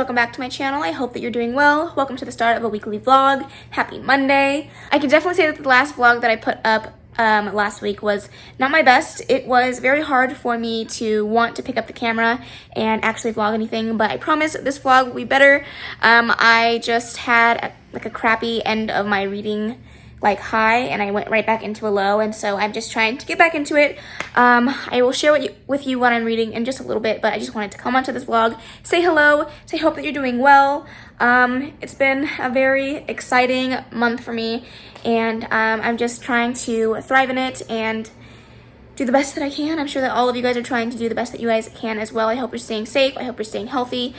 welcome back to my channel. I hope that you're doing well. Welcome to the start of a weekly vlog. Happy Monday. I can definitely say that the last vlog that I put up last week was not my best. It was very hard for me to want to pick up the camera and actually vlog anything, but I promise this vlog will be better. I just had a crappy end of my reading high, and I went right back into a low, and so I'm just trying to get back into it. I will share with you what I'm reading in just a little bit, but I just wanted to come onto this vlog, say hello, say hope that you're doing well. It's been a very exciting month for me, and I'm just trying to thrive in it and do the best that I can. I'm sure that all of you guys are trying to do the best that you guys can as well. I hope you're staying safe. I hope you're staying healthy,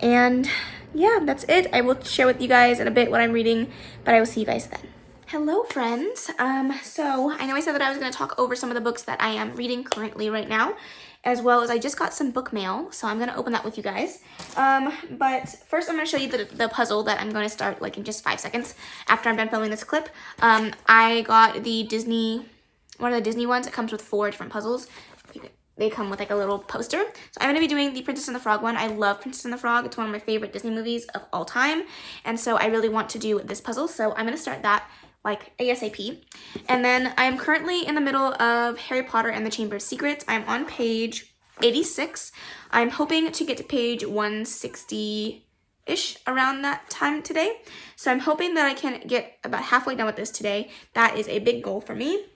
and yeah, that's it. I will share with you guys in a bit what I'm reading, but I will see you guys then. Hello friends. So I know I said that I was going to talk over some of the books that I am reading currently right now, as well as I just got some book mail, so I'm going to open that with you guys. But first I'm going to show you the puzzle that I'm going to start in just 5 seconds after I'm done filming this clip. I got one of the Disney ones. It comes with 4 different puzzles. They come with a little poster. So I'm going to be doing the Princess and the Frog one. I love Princess and the Frog. It's one of my favorite Disney movies of all time, and so I really want to do this puzzle, so I'm going to start that ASAP. And then I'm currently in the middle of Harry Potter and the Chamber of Secrets. I'm on page 86. I'm hoping to get to page 160-ish around that time today. So I'm hoping that I can get about halfway done with this today. That is a big goal for me.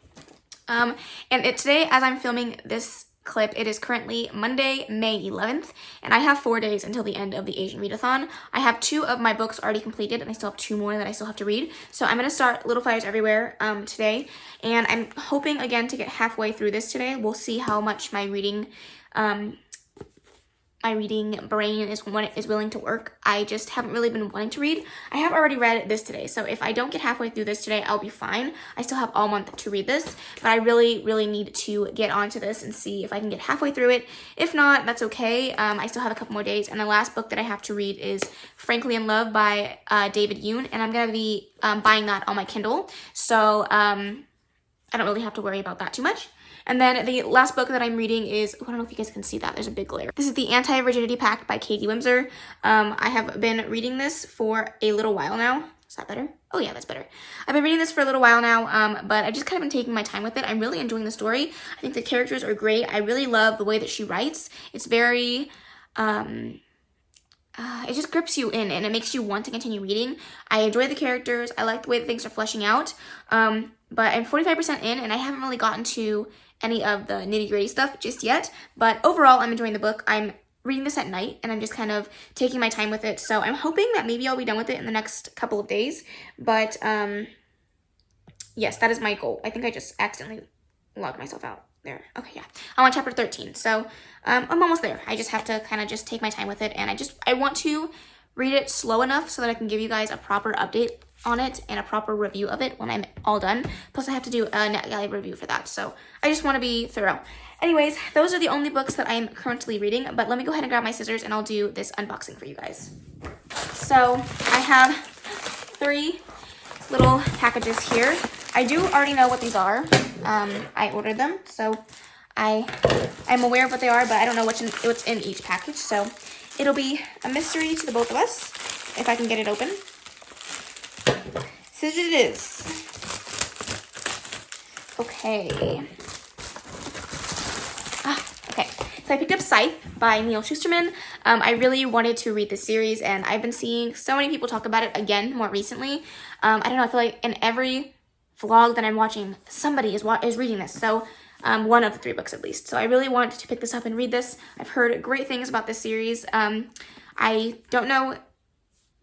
Today, as I'm filming this clip, it is currently Monday, May 11th, and I have 4 days until the end of the Asian Read-A-Thon. I have 2 of my books already completed, and I still have 2 more that I still have to read. So I'm going to start Little Fires Everywhere today, and I'm hoping again to get halfway through this today. We'll see how much my reading brain is willing to work. I just haven't really been wanting to read. I have already read this today, so if I don't get halfway through this today, I'll be fine. I still have all month to read this, but I really, really need to get onto this and see if I can get halfway through it. If not, that's okay. I still have a couple more days, and the last book that I have to read is Frankly in Love by David Yoon, and I'm going to be buying that on my Kindle, so I don't really have to worry about that too much. And then the last book that I'm reading is, I don't know if you guys can see that, there's a big glare. This is the Anti-Virginity Pact by Windsor. I have been reading this for a little while now. Is that better? Oh yeah, that's better. I've been reading this for a little while now, but I've just kind of been taking my time with it. I'm really enjoying the story. I think the characters are great. I really love the way that she writes. It's very, it just grips you in, and it makes you want to continue reading. I enjoy the characters. I like the way that things are fleshing out. But I'm 45% in, and I haven't really gotten to any of the nitty-gritty stuff just yet, but overall I'm enjoying the book. I'm reading this at night, and I'm just kind of taking my time with it, so I'm hoping that maybe I'll be done with it in the next couple of days, but yes, that is my goal. I think I just accidentally logged myself out there. Okay, yeah, I'm on chapter 13, so I'm almost there. I just have to kind of just take my time with it, and I want to read it slow enough so that I can give you guys a proper update on it and a proper review of it when I'm all done. Plus I have to do a NetGalley review for that, so I just want to be thorough. Anyways, those are the only books that I'm currently reading, but let me go ahead and grab my scissors and I'll do this unboxing for you guys. So I have 3 little packages here. I do already know what these are. I ordered them, so I'm aware of what they are, but I don't know what's in each package, so it'll be a mystery to the both of us if I can get it open. Scissors it is. Okay. Okay. So I picked up Scythe by Schusterman. I really wanted to read this series, and I've been seeing so many people talk about it again more recently. I don't know, I feel like in every vlog that I'm watching, somebody is reading this. So one of the 3 books at least. So I really wanted to pick this up and read this. I've heard great things about this series. I don't know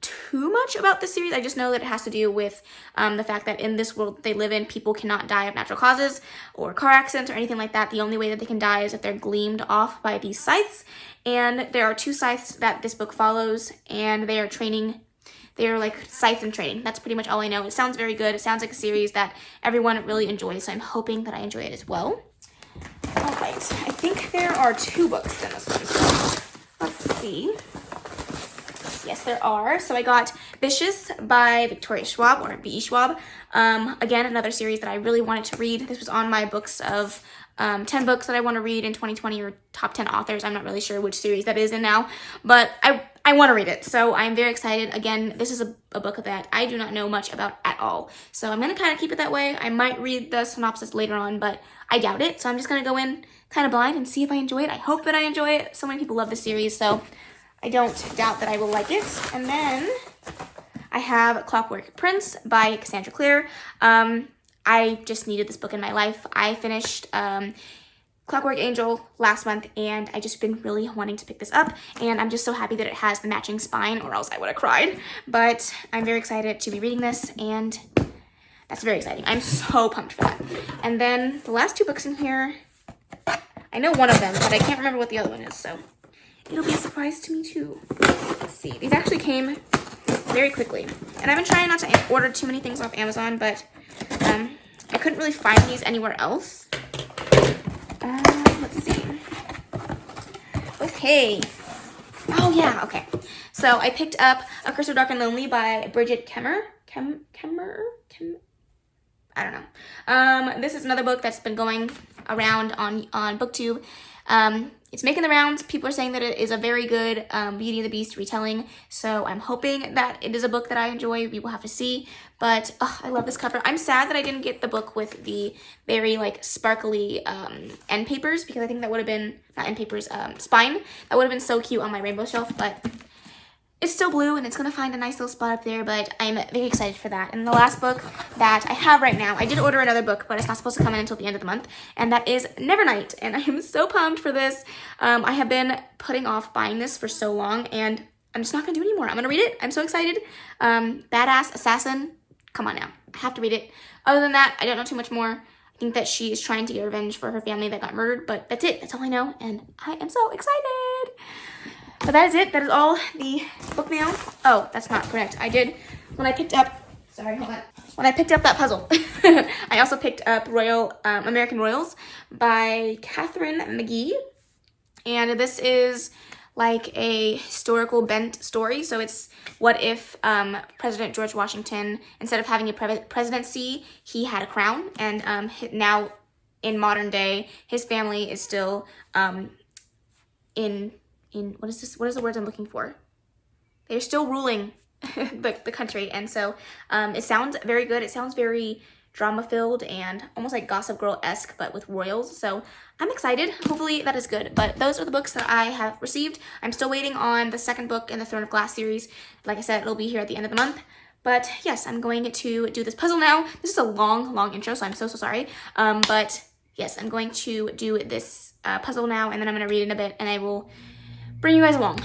too much about this series. I just know that it has to do with the fact that in this world they live in, people cannot die of natural causes or car accidents or anything like that. The only way that they can die is if they're gleamed off by these scythes, and there are 2 scythes that this book follows, and they are training. They're scythes in training. That's pretty much all I know. It sounds very good. It sounds like a series that everyone really enjoys, so I'm hoping that I enjoy it as well. Alright, I think there are 2 books in this one, so let's see. Yes, there are. So I got Vicious by Victoria Schwab, or B.E. Schwab. Again, another series that I really wanted to read. This was on my books of 10 books that I want to read in 2020, or top 10 authors. I'm not really sure which series that is in now, but I want to read it, so I'm very excited. Again, this is a book that I do not know much about at all, so I'm going to kind of keep it that way. I might read the synopsis later on, but I doubt it, so I'm just going to go in kind of blind and see if I enjoy it. I hope that I enjoy it. So many people love this series, so I don't doubt that I will like it. And then I have Clockwork Prince by Cassandra Clare. I just needed this book in my life. I finished Clockwork Angel last month, and I just been really wanting to pick this up, and I'm just so happy that it has the matching spine, or else I would have cried. But I'm very excited to be reading this, and that's very exciting. I'm so pumped for that. And then the last two books in here, I know one of them, but I can't remember what the other one is, so it'll be a surprise to me too. Let's see. These actually came very quickly, and I've been trying not to order too many things off Amazon, but I couldn't really find these anywhere else. Let's see. Okay. Oh yeah, okay. So I picked up A Curse of Dark and Lonely by Bridget Kemmer. I don't know. This is another book that's been going around on BookTube. It's making the rounds. People are saying that it is a very good Beauty and the Beast retelling. So I'm hoping that it is a book that I enjoy. We will have to see. But I love this cover. I'm sad that I didn't get the book with the very like sparkly end papers, because I think that would have been, not end papers, spine. That would have been so cute on my rainbow shelf. But it's still blue, and it's going to find a nice little spot up there, but I'm very excited for that. And the last book that I have right now, I did order another book, but it's not supposed to come in until the end of the month, and that is Nevernight, and I am so pumped for this. I have been putting off buying this for so long, and I'm just not going to do it anymore. I'm going to read it. I'm so excited. Badass Assassin. Come on now. I have to read it. Other than that, I don't know too much more. I think that she is trying to get revenge for her family that got murdered, but that's it. That's all I know, and I am so excited. But that is it. That is all the book mail. Oh, that's not correct. I did, when I picked up, sorry, hold on. When I picked up that puzzle, I also picked up American Royals by Catherine McGee. And this is like a historical bent story. So it's what if President George Washington, instead of having a presidency, he had a crown. And now in modern day, his family is still what is this? What is the word I'm looking for? They're still ruling the country, and so it sounds very good. It sounds very drama-filled and almost like Gossip Girl-esque, but with royals. So I'm excited. Hopefully that is good. But those are the books that I have received. I'm still waiting on the second book in the Throne of Glass series. Like I said, it'll be here at the end of the month. But yes, I'm going to do this puzzle now. This is a long intro, so I'm so sorry. But yes, I'm going to do this puzzle now, and then I'm going to read it in a bit, and I will bring you guys along.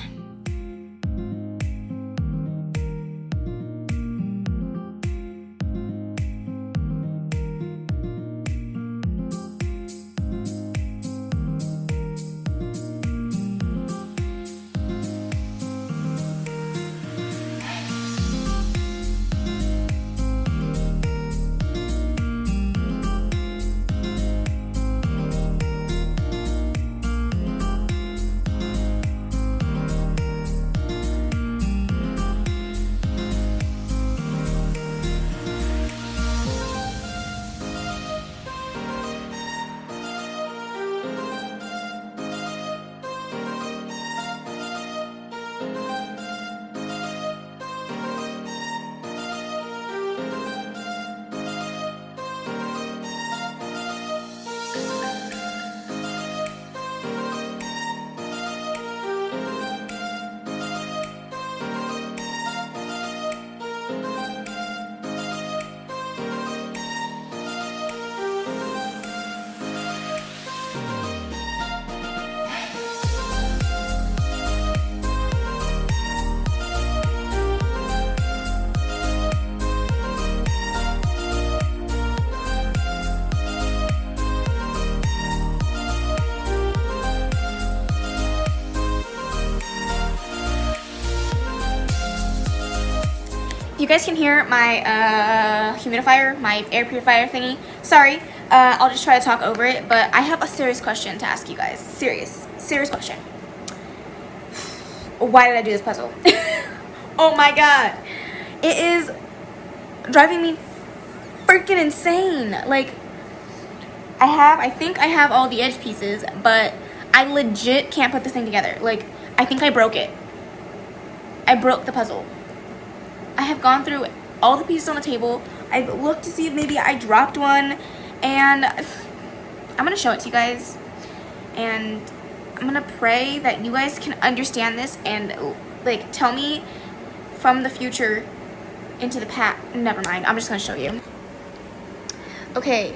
You guys can hear my humidifier, my air purifier thingy. Sorry, I'll just try to talk over it, but I have a serious question to ask you guys. Serious question. Why did I do this puzzle? Oh my god. It is driving me freaking insane. Like, I think I have all the edge pieces, but I legit can't put this thing together. Like, I think I broke it. I broke the puzzle. I have gone through all the pieces on the table. I've looked to see if maybe I dropped one, and I'm gonna show it to you guys, and I'm gonna pray that you guys can understand this and like tell me from the future into the past. Never mind, I'm just gonna show you. Okay,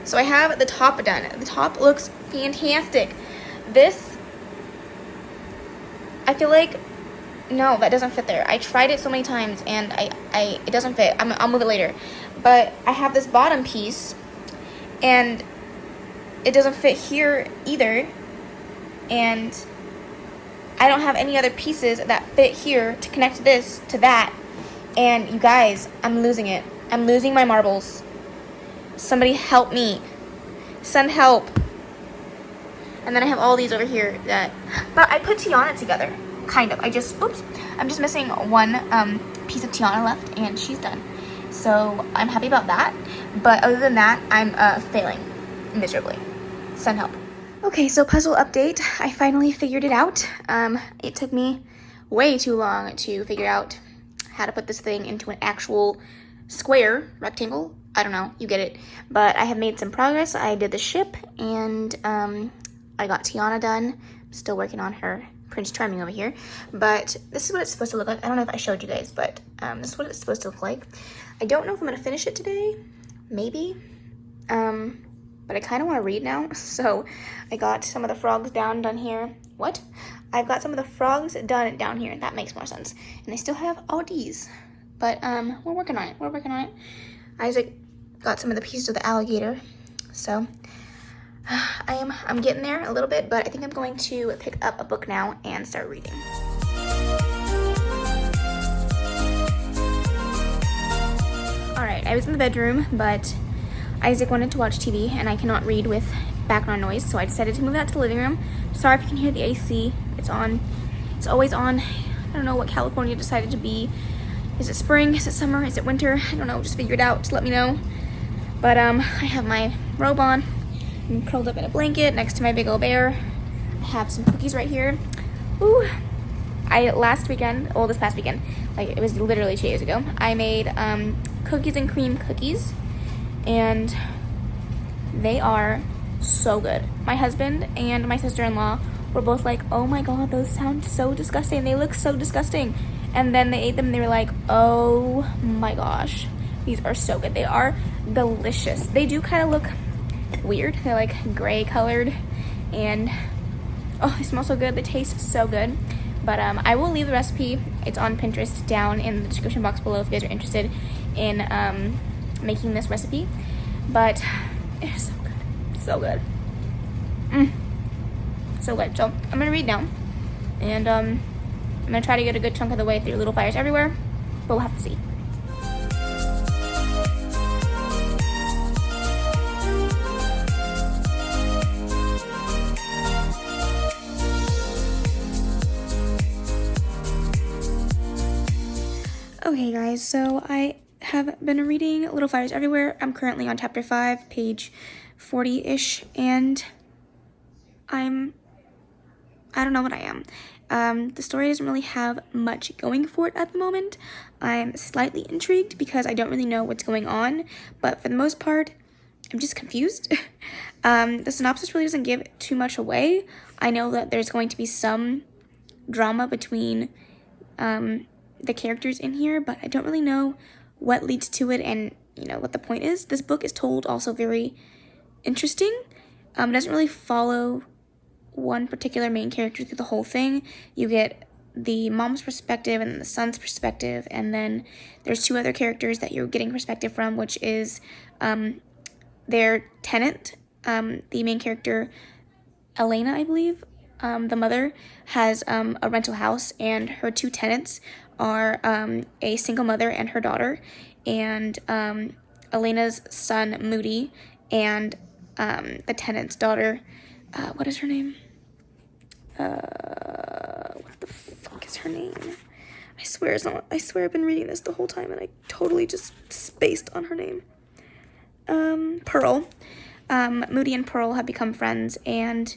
so I have the top done. The top looks fantastic. This, I feel like, no, that doesn't fit there. I tried it so many times and it doesn't fit. I'll move it later. But I have this bottom piece and it doesn't fit here either. And I don't have any other pieces that fit here to connect this to that. And you guys, I'm losing it. I'm losing my marbles. Somebody help me. Send help. And then I have all these over here that, but I put Tiana together. Kind of. I'm just missing one piece of Tiana left and she's done. So I'm happy about that. But other than that, I'm failing miserably. Send help. Okay, so puzzle update. I finally figured it out. It took me way too long to figure out how to put this thing into an actual square, rectangle. I don't know, you get it. But I have made some progress. I did the ship and I got Tiana done. I'm still working on her Prince Charming over here. But this is what it's supposed to look like. I don't know if I showed you guys, but this is what it's supposed to look like. I don't know if I'm gonna finish it today. Maybe. But I kind of want to read now. So I got some of the frogs done here. What? I've got some of the frogs done down here. That makes more sense. And I still have all these. But we're working on it. We're working on it. Isaac got some of the pieces of the alligator. So I'm getting there a little bit, but I think I'm going to pick up a book now and start reading. All right, I was in the bedroom, but Isaac wanted to watch TV and I cannot read with background noise, so I decided to move out to the living room. Sorry if you can hear the AC. It's on. It's always on. I don't know what California decided to be. Is it spring? Is it summer? Is it winter? I don't know. Just figure it out. Let me know. But I have my robe on. I'm curled up in a blanket next to my big old bear. I have some cookies right here. Ooh. This past weekend, like it was literally 2 days ago, I made cookies and cream cookies, and they are so good. My husband and my sister-in-law were both like, oh my god, those sound so disgusting. They look so disgusting. And then they ate them and they were like, oh my gosh, these are so good. They are delicious. They do kind of look weird. They're like gray colored and oh, they smell so good. They taste so good. But I will leave the recipe. It's on Pinterest down in the description box below if you guys are interested in making this recipe. But it's so good. So good. So good. So I'm gonna read now. And I'm gonna try to get a good chunk of the way through Little Fires Everywhere, but we'll have to see. Okay guys, so I have been reading Little Fires Everywhere. I'm currently on chapter 5, page 40-ish, and I don't know what I am. The story doesn't really have much going for it at the moment. I'm slightly intrigued because I don't really know what's going on, but for the most part, I'm just confused. The synopsis really doesn't give too much away. I know that there's going to be some drama between the characters in here, but I don't really know what leads to it and, you know, what the point is. This book is told also very interesting. It doesn't really follow one particular main character through the whole thing. You get the mom's perspective and the son's perspective, and then there's two other characters that you're getting perspective from, which is their tenant. The main character, Elena, I believe, the mother, has a rental house, and her two tenants are a single mother and her daughter, and Elena's son, Moody, and the tenant's daughter, what is her name? What the fuck is her name? I swear it's not. I swear I've been reading this the whole time and I totally just spaced on her name. Pearl. Moody and Pearl have become friends, and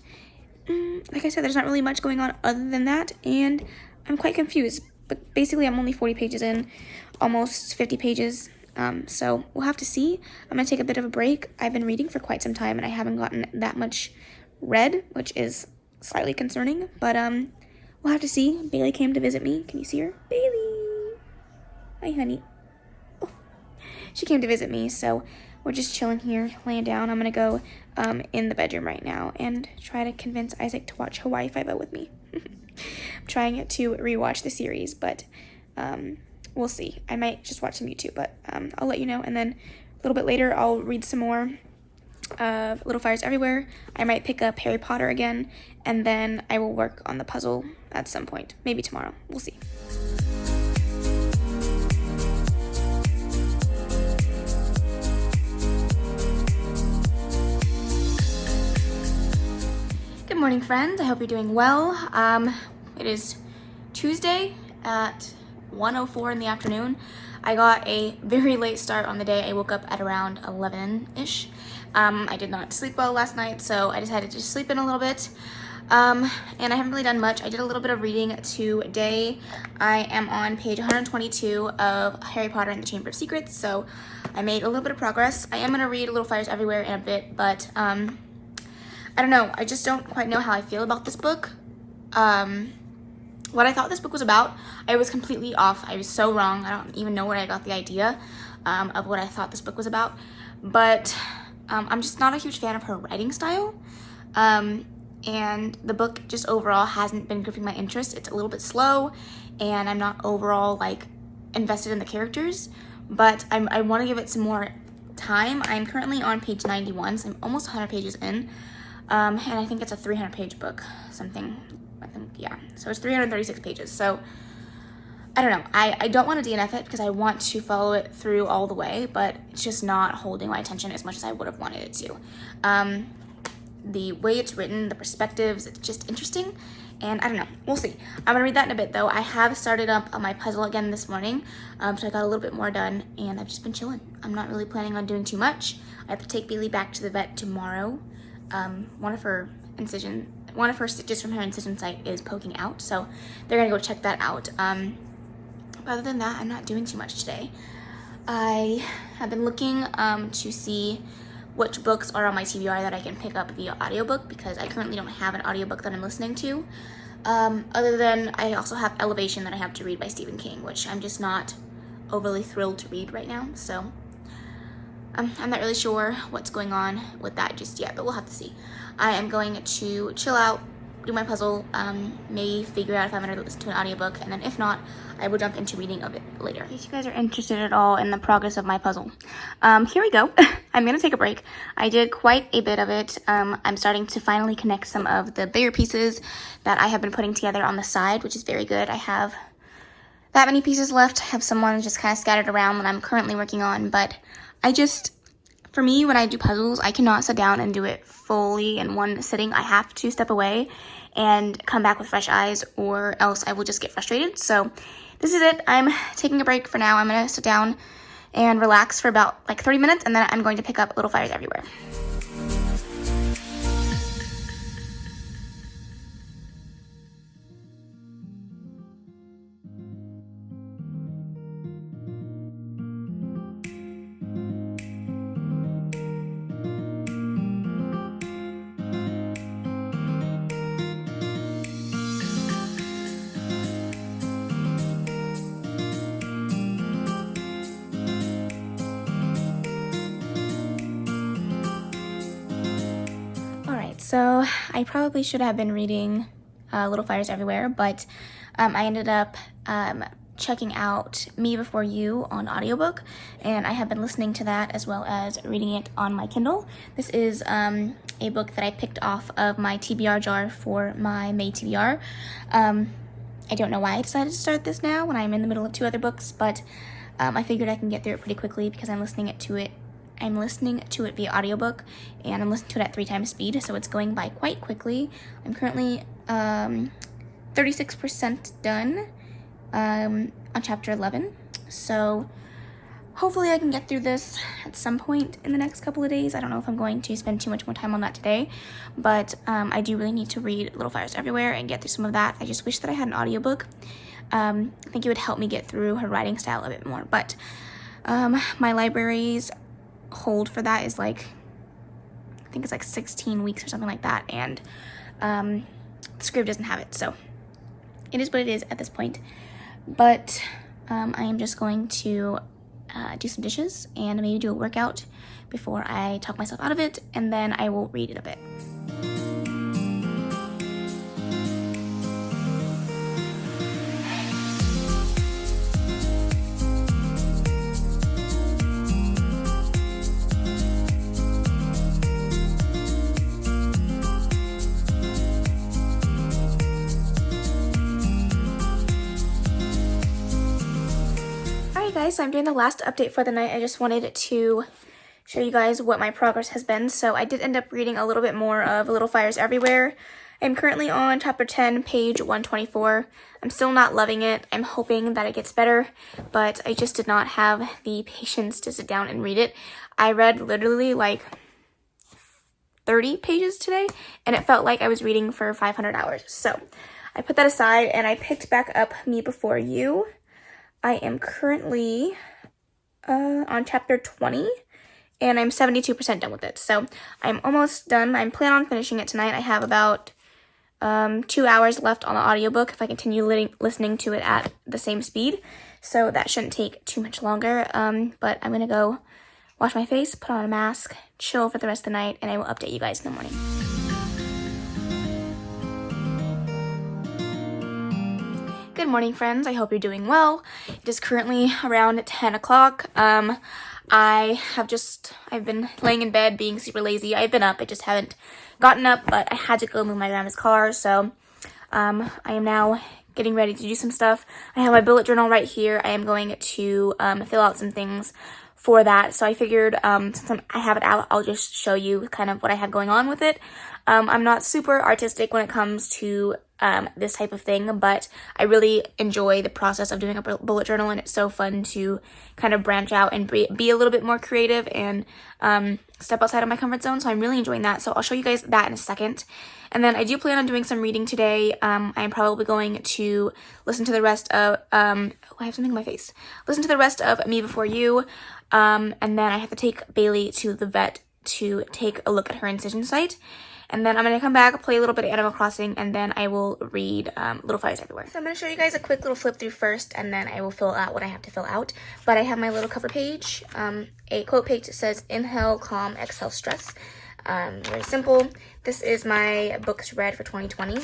like I said, there's not really much going on other than that, and I'm quite confused. but basically I'm only 40 pages in, almost 50 pages. So we'll have to see. I'm gonna take a bit of a break. I've been reading for quite some time and I haven't gotten that much read, which is slightly concerning, but we'll have to see. Bailey came to visit me. Can you see her? Bailey! Hi, honey. Oh. She came to visit me, so we're just chilling here, laying down. I'm gonna go in the bedroom right now and try to convince Isaac to watch Hawaii Five-0 with me. I'm trying to rewatch the series, but we'll see. I might just watch some YouTube, but I'll let you know. And then a little bit later, I'll read some more of Little Fires Everywhere. I might pick up Harry Potter again, and then I will work on the puzzle at some point. Maybe tomorrow. We'll see. Good morning, friends. I hope you're doing well. It is Tuesday at 1:04 in the afternoon. I got a very late start on the day. I woke up at around 11-ish. I did not sleep well last night, so I decided to just sleep in a little bit. And I haven't really done much. I did a little bit of reading today. I am on page 122 of Harry Potter and the Chamber of Secrets, so I made a little bit of progress. I am going to read Little Fires Everywhere in a bit, but I don't know. I just don't quite know how I feel about this book. What I thought this book was about, I was completely off. I was so wrong. I don't even know where I got the idea of what I thought this book was about. But I'm just not a huge fan of her writing style. And the book just overall hasn't been gripping my interest. It's a little bit slow, and I'm not overall like invested in the characters. But I want to give it some more time. I'm currently on page 91, so I'm almost 100 pages in. And I think it's a 300-page book, something. I think, yeah. So it's 336 pages. So I don't know. I don't want to DNF it because I want to follow it through all the way, but it's just not holding my attention as much as I would have wanted it to. The way it's written, the perspectives, it's just interesting. And I don't know. We'll see. I'm going to read that in a bit, though. I have started up on my puzzle again this morning, so I got a little bit more done, and I've just been chilling. I'm not really planning on doing too much. I have to take Bailey back to the vet tomorrow. One of her stitches from her incision site is poking out, so they're gonna go check that out. Other than that, I'm not doing too much today. I have been looking to see which books are on my TBR that I can pick up via audiobook, because I currently don't have an audiobook that I'm listening to. Other than I also have Elevation that I have to read by Stephen King, which I'm just not overly thrilled to read right now, so I'm not really sure what's going on with that just yet, but we'll have to see. I am going to chill out, do my puzzle, maybe figure out if I'm going to listen to an audiobook, and then if not, I will jump into reading of it later. In case you guys are interested at all in the progress of my puzzle, here we go. I'm going to take a break. I did quite a bit of it. I'm starting to finally connect some of the bigger pieces that I have been putting together on the side, which is very good. I have that many pieces left. I have some ones just kind of scattered around that I'm currently working on, but for me, when I do puzzles, I cannot sit down and do it fully in one sitting. I have to step away and come back with fresh eyes, or else I will just get frustrated. So this is it. I'm taking a break for now. I'm going to sit down and relax for about like 30 minutes, and then I'm going to pick up Little Fires Everywhere. So I probably should have been reading Little Fires Everywhere, but I ended up checking out Me Before You on audiobook, and I have been listening to that as well as reading it on my Kindle. This is a book that I picked off of my TBR jar for my May TBR. I don't know why I decided to start this now when I'm in the middle of 2 other books, but I figured I can get through it pretty quickly because I'm listening to it via audiobook, and I'm listening to it at 3 times speed, so it's going by quite quickly. I'm currently 36% done on chapter 11, so hopefully I can get through this at some point in the next couple of days. I don't know if I'm going to spend too much more time on that today, but I do really need to read Little Fires Everywhere and get through some of that. I just wish that I had an audiobook. I think it would help me get through her writing style a bit more. But my library's hold for that is like, I think it's like 16 weeks or something like that, and Scrib doesn't have it, so it is what it is at this point. But I am just going to do some dishes and maybe do a workout before I talk myself out of it, and then I will read it a bit. So I'm doing the last update for the night. I just wanted to show you guys what my progress has been. So I did end up reading a little bit more of Little Fires Everywhere. I'm currently on chapter 10, page 124. I'm still not loving it. I'm hoping that it gets better, but I just did not have the patience to sit down and read it. I read literally like 30 pages today, and it felt like I was reading for 500 hours. So I put that aside, and I picked back up Me Before You. I am currently on chapter 20, and I'm 72% done with it. So I'm almost done. I'm planning on finishing it tonight. I have about 2 hours left on the audiobook if I continue listening to it at the same speed. So that shouldn't take too much longer. But I'm going to go wash my face, put on a mask, chill for the rest of the night, and I will update you guys in the morning. Good morning, friends. I hope you're doing well. It is currently around 10 o'clock. I've been laying in bed being super lazy. I've been up, I just haven't gotten up, but I had to go move my grandma's car, so I am now getting ready to do some stuff. I have my bullet journal right here. I am going to fill out some things for that, so I figured since I have it out, I'll just show you kind of what I have going on with it. I'm not super artistic when it comes to this type of thing, but I really enjoy the process of doing a bullet journal, and it's so fun to kind of branch out and be a little bit more creative and step outside of my comfort zone, so I'm really enjoying that. So I'll show you guys that in a second. And then I do plan on doing some reading today. I'm probably going to listen to the rest of, I have something in my face. Listen to the rest of Me Before You, and then I have to take Bailey to the vet to take a look at her incision site. And then I'm going to come back, play a little bit of Animal Crossing, and then I will read Little Fires Everywhere. So I'm going to show you guys a quick little flip through first, and then I will fill out what I have to fill out. But I have my little cover page, a quote page that says, "Inhale, calm, exhale, stress." Very simple. This is my books read for 2020.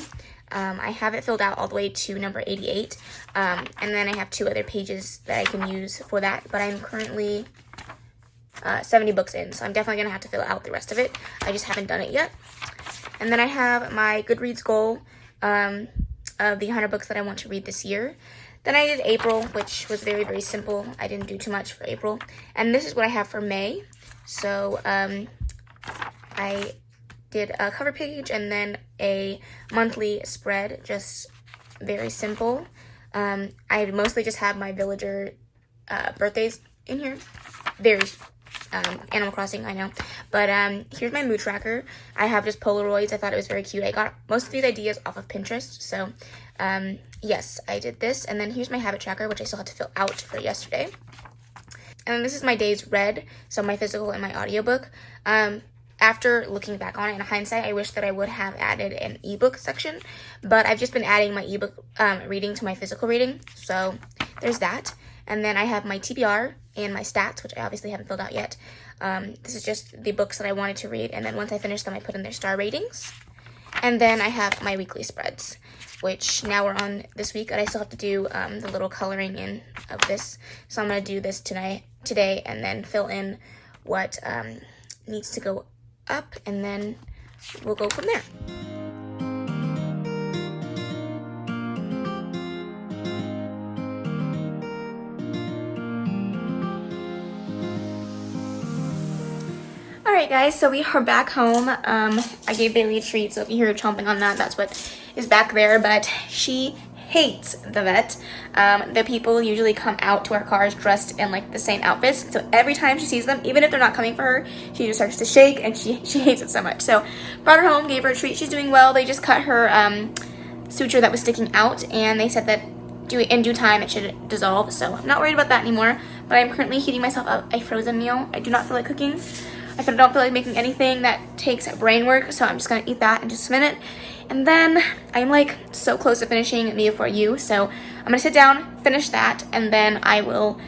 I have it filled out all the way to number 88, and then I have 2 other pages that I can use for that, but I'm currently 70 books in, so I'm definitely going to have to fill out the rest of it. I just haven't done it yet. And then I have my Goodreads goal of the 100 books that I want to read this year. Then I did April, which was very, very simple. I didn't do too much for April. And this is what I have for May. So I did a cover page and then a monthly spread, just very simple. I mostly just have my villager birthdays in here. Very Animal Crossing, I know. But here's my mood tracker. I have just Polaroids. I thought it was very cute. I got most of these ideas off of Pinterest. So yes, I did this. And then here's my habit tracker, which I still had to fill out for yesterday. And then this is my days read, so my physical and my audiobook. After looking back on it in hindsight, I wish that I would have added an ebook section, but I've just been adding my ebook reading to my physical reading. So there's that. And then I have my TBR and my stats, which I obviously haven't filled out yet. This is just the books that I wanted to read, and then once I finish them, I put in their star ratings. And then I have my weekly spreads, which now we're on this week, and I still have to do the little coloring in of this. So I'm going to do this today, and then fill in what needs to go up, and then we'll go from there. Alright guys, so we are back home. I gave Bailey a treat, so if you hear her chomping on that, that's what is back there, but she hates the vet. The people usually come out to our cars dressed in like the same outfits, so every time she sees them, even if they're not coming for her, she just starts to shake, and she hates it so much. So brought her home, gave her a treat. She's doing well. They just cut her suture that was sticking out, and they said that in due time it should dissolve, so I'm not worried about that anymore. But I'm currently heating myself up a frozen meal. I do not feel like cooking. I don't feel like making anything that takes brain work, so I'm just gonna eat that in just a minute. And then I'm like so close to finishing Me Before You, so I'm gonna sit down, finish that, and then I will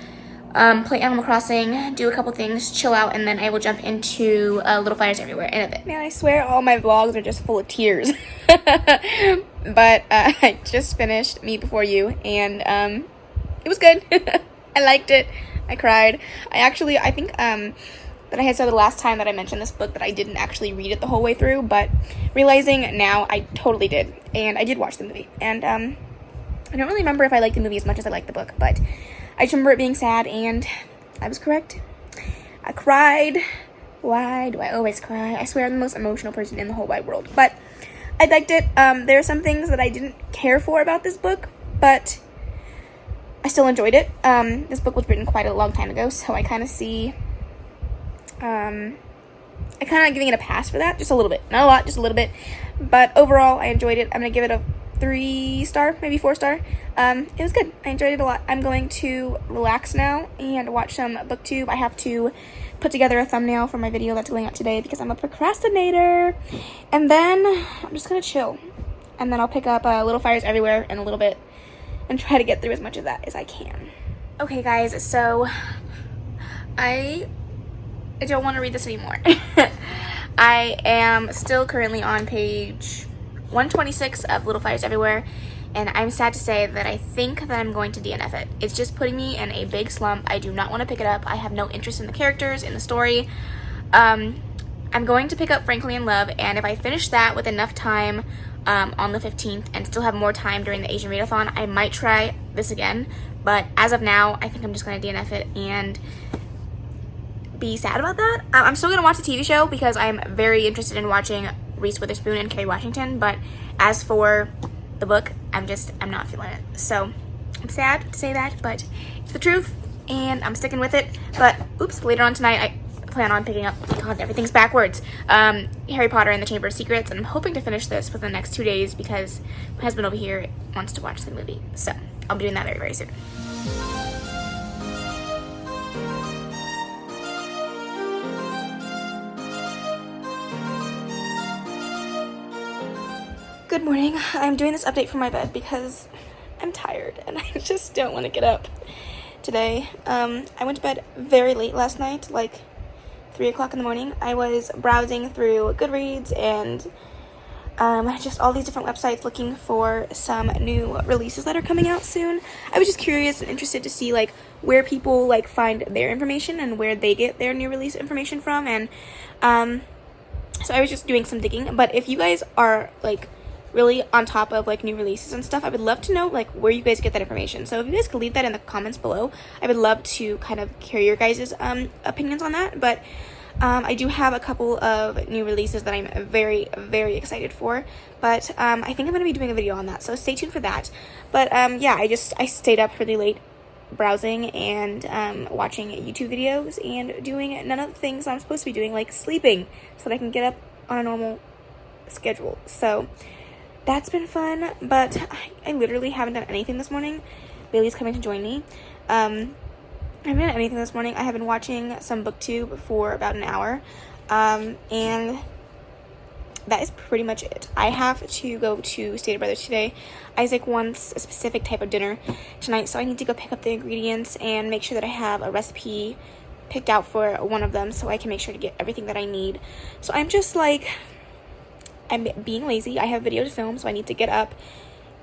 play Animal Crossing, do a couple things, chill out, and then I will jump into Little Fires Everywhere in a bit. Man, I swear all my vlogs are just full of tears. But I just finished Me Before You, and it was good. I liked it. I cried. I think that I had said the last time that I mentioned this book that I didn't actually read it the whole way through, but realizing now I totally did, and I did watch the movie, and I don't really remember if I liked the movie as much as I liked the book, but I just remember it being sad, and I was correct. I cried. Why do I always cry? I swear I'm the most emotional person in the whole wide world, but I liked it. There are some things that I didn't care for about this book, but I still enjoyed it. This book was written quite a long time ago, so I kind of see I kind of giving it a pass for that, just a little bit, not a lot, just a little bit, but overall I enjoyed it. I'm gonna give it a 3-star, maybe 4-star. It was good. I enjoyed it a lot. I'm going to relax now and watch some booktube. I have to put together a thumbnail for my video that's going out today because I'm a procrastinator, and then I'm just gonna chill, and then I'll pick up Little Fires Everywhere in a little bit and try to get through as much of that as I can. Okay guys, so I don't want to read this anymore. I am still currently on page 126 of Little Fires Everywhere, and I'm sad to say that I think that I'm going to DNF it. It's just putting me in a big slump. I do not want to pick it up. I have no interest in the characters, in the story. I'm going to pick up Frankly in Love, and if I finish that with enough time on the 15th and still have more time during the Asian Read-A-Thon, I might try this again, but as of now, I think I'm just going to DNF it and be sad about that. I'm still going to watch the TV show because I'm very interested in watching Reese Witherspoon and Kerry Washington, but as for the book, I'm not feeling it. So I'm sad to say that, but it's the truth, and I'm sticking with it. But oops, later on tonight I plan on picking up, God, everything's backwards, Harry Potter and the Chamber of Secrets, and I'm hoping to finish this within the next 2 days because my husband over here wants to watch the movie, so I'll be doing that very, very soon. Good morning. I'm doing this update from my bed because I'm tired and I just don't want to get up today. I went to bed very late last night, like 3 o'clock in the morning. I was browsing through Goodreads and just all these different websites looking for some new releases that are coming out soon. I was just curious and interested to see like where people like find their information and where they get their new release information from, and so I was just doing some digging. But if you guys are like really on top of like new releases and stuff, I would love to know like where you guys get that information. So if you guys could leave that in the comments below, I would love to kind of hear your guys' opinions on that. But I do have a couple of new releases that I'm very, very excited for, but I think I'm going to be doing a video on that, so stay tuned for that. But yeah, I stayed up really late browsing and watching YouTube videos and doing none of the things I'm supposed to be doing, like sleeping, so that I can get up on a normal schedule. So that's been fun, but I literally haven't done anything this morning. Bailey's coming to join me. I haven't done anything this morning. I have been watching some booktube for about an hour, and that is pretty much it. I have to go to Stater Brothers today. Isaac wants a specific type of dinner tonight, so I need to go pick up the ingredients and make sure that I have a recipe picked out for one of them so I can make sure to get everything that I need. So I'm just like, I'm being lazy. I have a video to film, so I need to get up,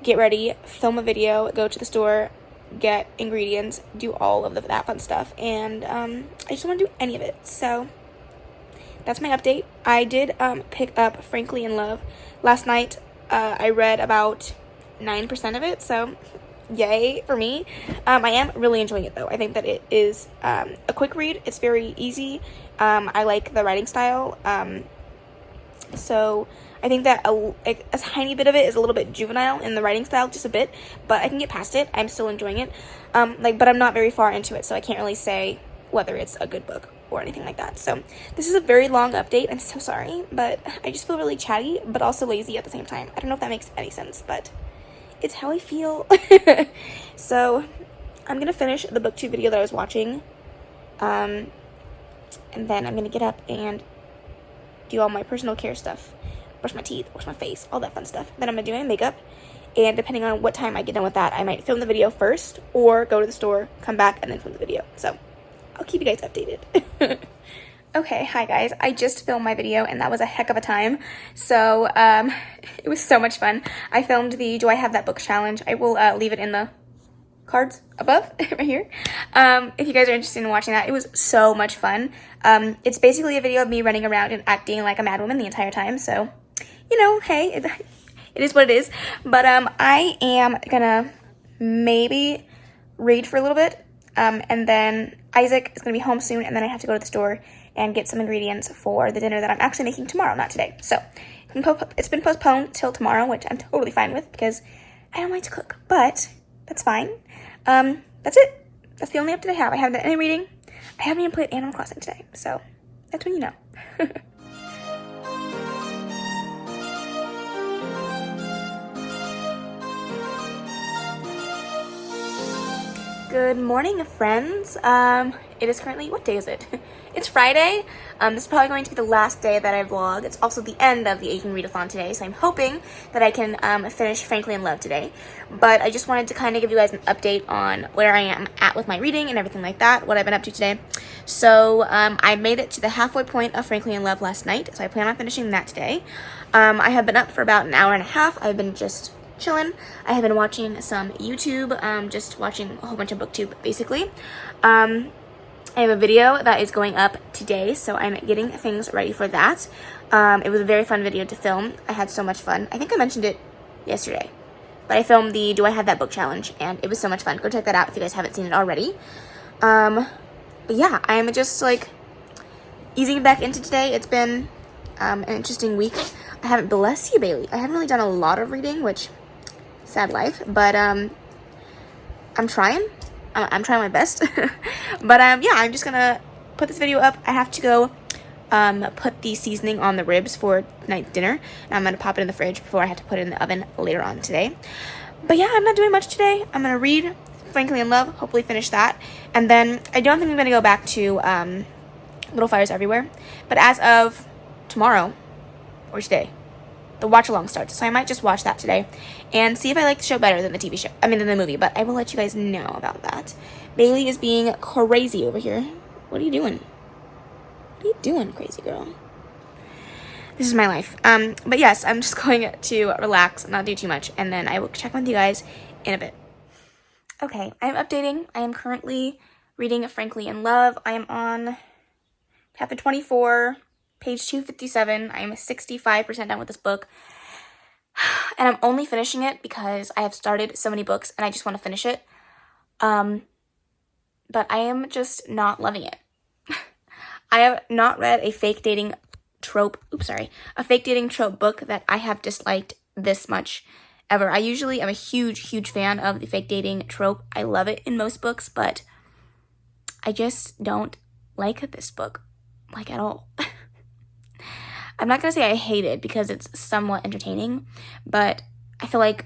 get ready, film a video, go to the store, get ingredients, do all of that fun stuff, and I just don't want to do any of it. So that's my update. I did pick up Frankly in Love last night. I read about 9% of it, so yay for me. I am really enjoying it though. I think that it is a quick read. It's very easy. I like the writing style. So I think that a tiny bit of it is a little bit juvenile in the writing style, just a bit, but I can get past it. I'm still enjoying it. But I'm not very far into it, so I can't really say whether it's a good book or anything like that. So this is a very long update. I'm so sorry, but I just feel really chatty, but also lazy at the same time. I don't know if that makes any sense, but It's how I feel. So I'm gonna finish the booktube video that I was watching, and then I'm gonna get up and do all my personal care stuff, brush my teeth, wash my face, all that fun stuff. Then I'm gonna do my makeup, and depending on what time I get done with that, I might film the video first or go to the store, come back, and then film the video. So I'll keep you guys updated. Okay, hi guys. I just filmed my video and that was a heck of a time. So, it was so much fun. I filmed the Do I Have That Book challenge. I will leave it in the cards above, right here. If you guys are interested in watching that, it was so much fun. It's basically a video of me running around and acting like a madwoman the entire time. So, you know, hey, it is what it is. But I am gonna maybe read for a little bit. And then Isaac is gonna be home soon, and then I have to go to the store and get some ingredients for the dinner that I'm actually making tomorrow, not today. So it's been postponed till tomorrow, which I'm totally fine with because I don't like to cook, but that's fine. That's it. That's the only update I have. I haven't done any reading. I haven't even played Animal Crossing today, so that's when you know. Good morning, friends. It is currently, what day is it? It's Friday. This is probably going to be the last day that I vlog. It's also the end of the Asian Read-A-Thon today, so I'm hoping that I can finish Frankly in Love today. But I just wanted to kind of give you guys an update on where I am at with my reading and everything like that, what I've been up to today. So I made it to the halfway point of Frankly in Love last night, so I plan on finishing that today. I have been up for about an hour and a half. I've been just chilling. I have been watching some YouTube, just watching a whole bunch of booktube, basically. I have a video that is going up today, so I'm getting things ready for that. It was a very fun video to film. I had so much fun. I think I mentioned it yesterday, but I filmed the Do I Have That Book challenge, and it was so much fun. Go check that out if you guys haven't seen it already. But yeah, I'm just like easing back into today. It's been an interesting week. I haven't, bless you, Bailey. I haven't really done a lot of reading, which sad life, but I'm trying. I'm trying my best. But yeah, I'm just gonna put this video up. I have to go put the seasoning on the ribs for tonight's dinner, and I'm gonna pop it in the fridge before I have to put it in the oven later on today. But yeah, I'm not doing much today. I'm gonna read Frankly in Love, hopefully finish that, and then I don't think I'm gonna go back to Little Fires Everywhere. But as of tomorrow or today, the watch along starts, so I might just watch that today and see if I like the show better than the TV show. I mean, than the movie, but I will let you guys know about that. Bailey is being crazy over here. What are you doing? What are you doing, crazy girl? This is my life. But yes, I'm just going to relax, not do too much, and then I will check with you guys in a bit. Okay, I'm updating. I am currently reading Frankly in Love. I am on chapter 24. Page 257. I am 65% done with this book. And I'm only finishing it because I have started so many books and I just want to finish it. But I am just not loving it. I have not read a fake dating trope, a fake dating trope book that I have disliked this much ever. I usually am a huge fan of the fake dating trope. I love it in most books, but I just don't like this book, like, at all. I'm not going to say I hate it because it's somewhat entertaining, but I feel like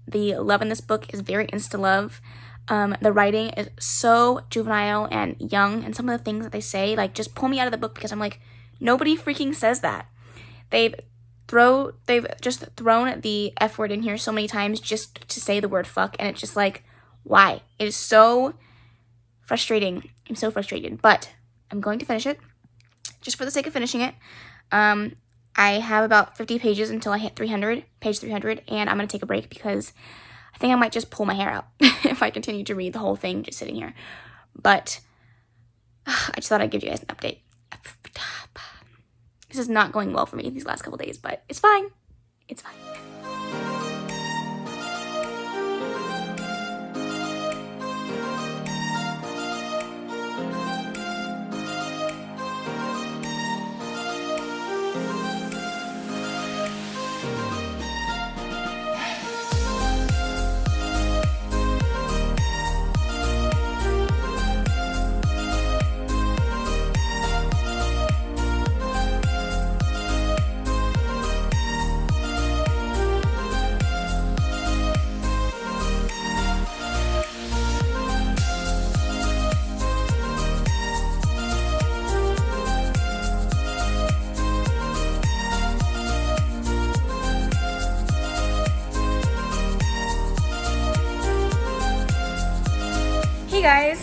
the love in this book is very insta-love. The writing is so juvenile and young, and some of the things that they say, like, just pull me out of the book because I'm like, nobody freaking says that. They've just thrown the F word in here so many times just to say the word fuck, and it's just like, why? It is so frustrating. I'm so frustrated, but I'm going to finish it just for the sake of finishing it. I have about 50 pages until I hit page 300, and I'm going to take a break because I think I might just pull my hair out if I continue to read the whole thing just sitting here. But I just thought I'd give you guys an update. This is not going well for me these last couple days, but it's fine. It's fine.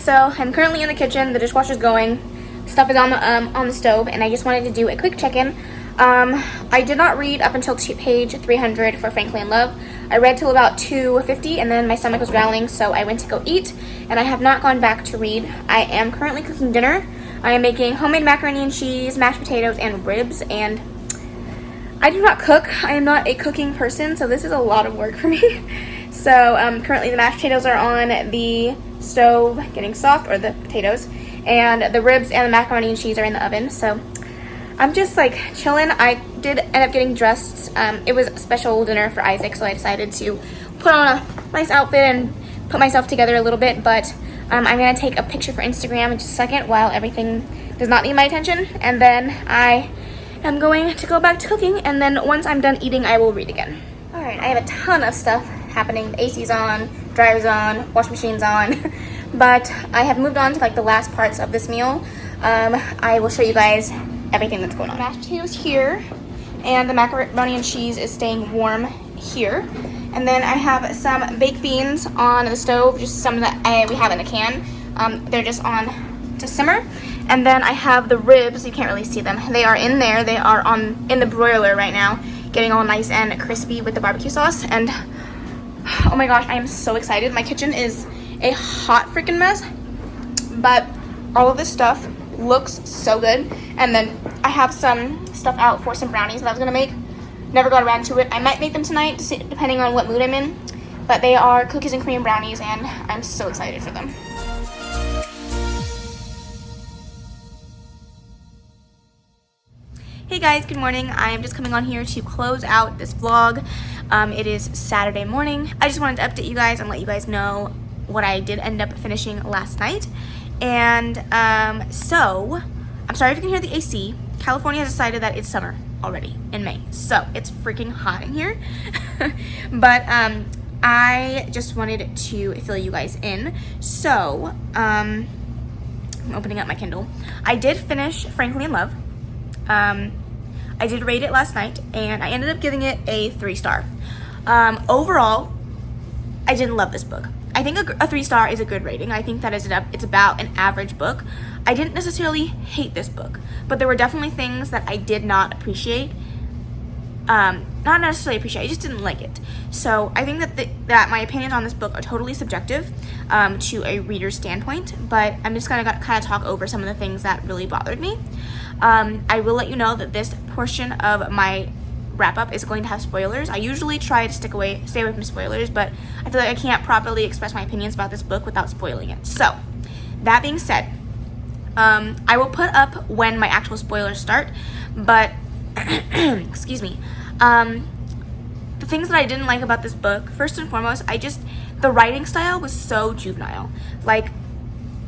so I'm currently in the kitchen. The dishwasher's going. Stuff is on the stove, and I just wanted to do a quick check-in. I did not read up until page 300 for Frankly in Love. I read till about 250, and then my stomach was growling, so I went to go eat, and I have not gone back to read. I am currently cooking dinner. I am making homemade macaroni and cheese, mashed potatoes, and ribs, and I do not cook. I am not a cooking person, so this is a lot of work for me. So currently the mashed potatoes are on the stove getting soft, or the potatoes, and the ribs and the macaroni and cheese are in the oven. So I'm just like chilling. I did end up getting dressed. It was a special dinner for Isaac, so I decided to put on a nice outfit and put myself together a little bit, but I'm going to take a picture for Instagram in just a second while everything does not need my attention, and then I am going to go back to cooking, and then once I'm done eating, I will read again. Alright, I have a ton of stuff happening. The AC's on, dryer's on, wash machine's on, but I have moved on to like the last parts of this meal. I will show you guys everything that's going on. Mashed potatoes here, and the macaroni and cheese is staying warm here. And then I have some baked beans on the stove, just some that we have in a can. They're just on to simmer. And then I have the ribs. You can't really see them. They are in there. They are in the broiler right now, getting all nice and crispy with the barbecue sauce. And oh my gosh, I am so excited. My kitchen is a hot freaking mess, but all of this stuff looks so good. And then I have some stuff out for some brownies that I was gonna make. Never got around to it. I might make them tonight, depending on what mood I'm in. But they are cookies and cream brownies, and I'm so excited for them. Hey guys, good morning. I am just coming on here to close out this vlog. It is Saturday morning. I just wanted to update you guys and let you guys know what I did end up finishing last night. And so, I'm sorry if you can hear the AC. California has decided that it's summer already in May, so it's freaking hot in here. But I just wanted to fill you guys in. So I'm opening up my Kindle. I did finish Frankly in Love. I did rate it last night, and I ended up giving it a 3-star. Overall, I didn't love this book. I think a 3-star is a good rating. I think that it's about an average book. I didn't necessarily hate this book, but there were definitely things that I did not appreciate. Not necessarily appreciate, I just didn't like it. So I think that my opinions on this book are totally subjective to a reader's standpoint, but I'm just gonna kind of talk over some of the things that really bothered me. I will let you know that this portion of my wrap-up is going to have spoilers. I usually try to stay away from spoilers, but I feel like I can't properly express my opinions about this book without spoiling it. So, that being said, I will put up when my actual spoilers start, but, excuse me, the things that I didn't like about this book, first and foremost, the writing style was so juvenile. Like,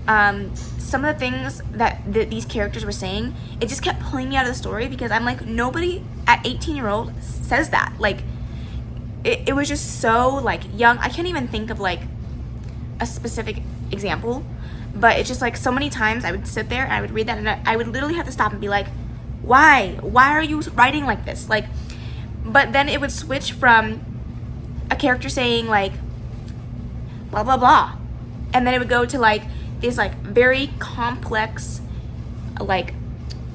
some of the things that these characters were saying, it just kept pulling me out of the story, because I'm like, nobody at 18-year-old says that. Like, it was just so, like, young. I can't even think of, like, a specific example, but it's just, like, so many times I would sit there and I would read that, and I would literally have to stop and be like, why are you writing like this? Like, but then it would switch from a character saying, like, blah blah blah, and then it would go to, like, these, like, very complex, like,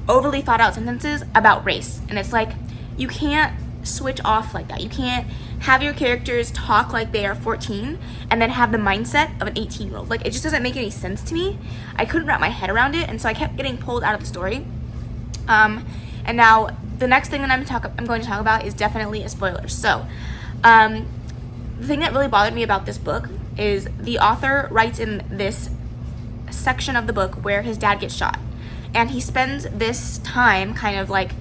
overly thought out sentences about race. And it's like, you can't switch off like that. You can't have your characters talk like they are 14 and then have the mindset of an 18-year-old. Like, it just doesn't make any sense to me. I couldn't wrap my head around it, and so I kept getting pulled out of the story. And now the next thing that I'm going to talk about is definitely a spoiler. So, the thing that really bothered me about this book is the author writes in this section of the book where his dad gets shot, and he spends this time kind of like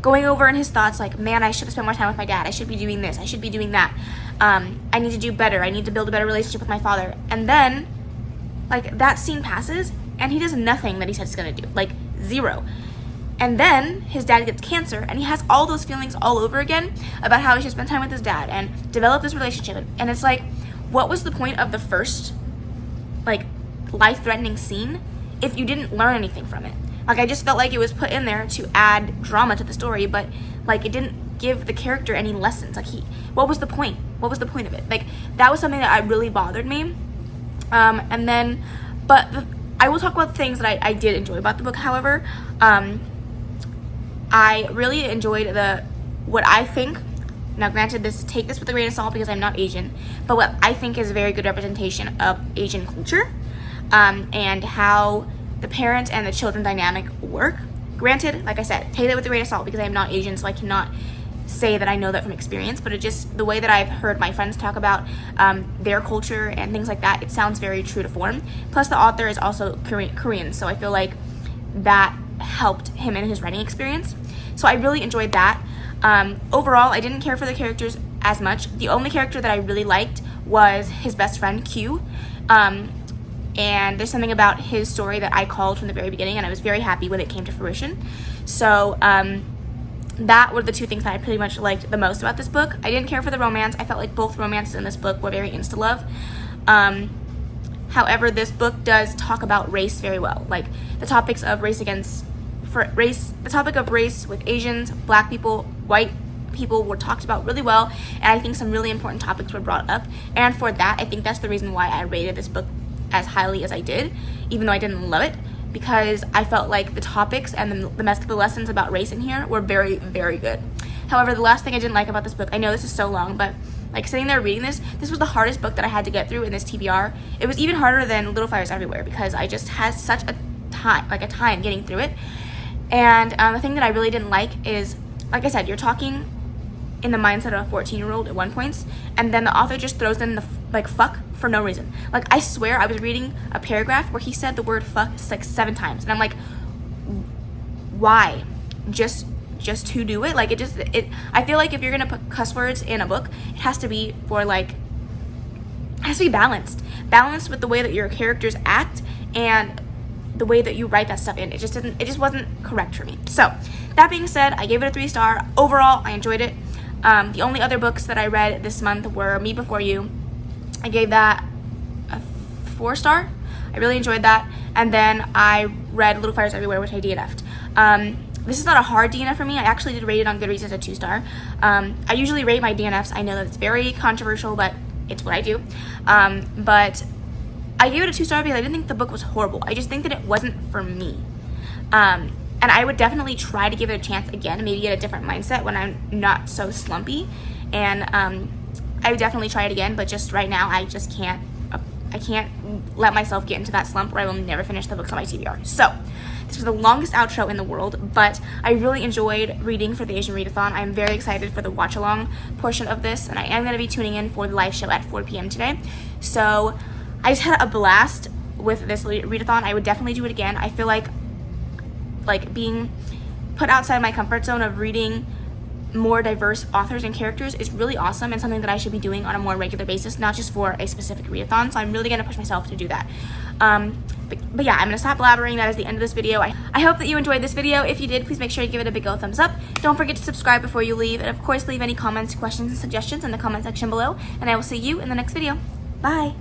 going over in his thoughts, like, man, I should have spent more time with my dad. I should be doing this. I should be doing that. I need to do better. I need to build a better relationship with my father. And then, like, that scene passes, and he does nothing that he said he's gonna do. Like, zero. And then his dad gets cancer, and he has all those feelings all over again about how he should spend time with his dad and develop this relationship. And it's like, what was the point of the first, like, life-threatening scene if you didn't learn anything from it? Like, I just felt like it was put in there to add drama to the story, but, like, it didn't give the character any lessons. Like, what was the point? What was the point of it? Like, that was something that really bothered me. And then But I will talk about the things that I did enjoy about the book. However, I really enjoyed what I think, now granted, take this with a grain of salt because I'm not Asian, but what I think is a very good representation of Asian culture, and how the parent and the children dynamic work. Granted, like I said, take that with a grain of salt because I am not Asian, so I cannot say that I know that from experience, but it just, the way that I've heard my friends talk about their culture and things like that, it sounds very true to form. Plus the author is also Korean, so I feel like that helped him in his writing experience. So I really enjoyed that. Overall, I didn't care for the characters as much. The only character that I really liked was his best friend, Q. And there's something about his story that I called from the very beginning, and I was very happy when it came to fruition. So that were the two things that I pretty much liked the most about this book. I didn't care for the romance. I felt like both romances in this book were very insta-love. However, this book does talk about race very well. Like the topics of the topic of race with Asians, Black people, white people were talked about really well, and I think some really important topics were brought up. And for that, I think that's the reason why I rated this book as highly as I did, even though I didn't love it, because I felt like the topics and the lessons about race in here were very, very good. However, the last thing I didn't like about this book, I know this is so long, but like sitting there reading this was the hardest book that I had to get through in this TBR. It was even harder than Little Fires Everywhere because I just had such a time getting through it. And the thing that I really didn't like is, like I said, you're talking in the mindset of a 14-year-old at one point, and then the author just throws in the fuck for no reason. Like, I swear I was reading a paragraph where he said the word fuck like 7 times, and I'm like, why? Just to do it? Like, I feel like if you're gonna put cuss words in a book, it has to be balanced with the way that your characters act and the way that you write that stuff in. It just wasn't correct for me. So that being said, I gave it a 3-star. Overall, I enjoyed it. The only other books that I read this month were Me Before You. I gave that a 4-star. I really enjoyed that. And then I read Little Fires Everywhere, which I DNF'd. This is not a hard DNF for me. I actually did rate it on Goodreads as a 2-star. I usually rate my DNFs. I know that it's very controversial, but it's what I do. But I gave it a 2-star because I didn't think the book was horrible. I just think that it wasn't for me. And I would definitely try to give it a chance again, maybe get a different mindset when I'm not so slumpy. And I would definitely try it again, but just right now, I can't let myself get into that slump where I will never finish the books on my TBR. So this was the longest outro in the world, but I really enjoyed reading for the Asian Read-A-Thon. I'm very excited for the watch-along portion of this, and I am going to be tuning in for the live show at 4 p.m. today. So I just had a blast with this read-a-thon. I would definitely do it again. I feel like being put outside my comfort zone of reading more diverse authors and characters is really awesome and something that I should be doing on a more regular basis, not just for a specific read-a-thon. So I'm really going to push myself to do that. But yeah, I'm going to stop blabbering. That is the end of this video. I hope that you enjoyed this video. If you did, please make sure you give it a big old thumbs up. Don't forget to subscribe before you leave. And of course, leave any comments, questions, and suggestions in the comment section below. And I will see you in the next video. Bye!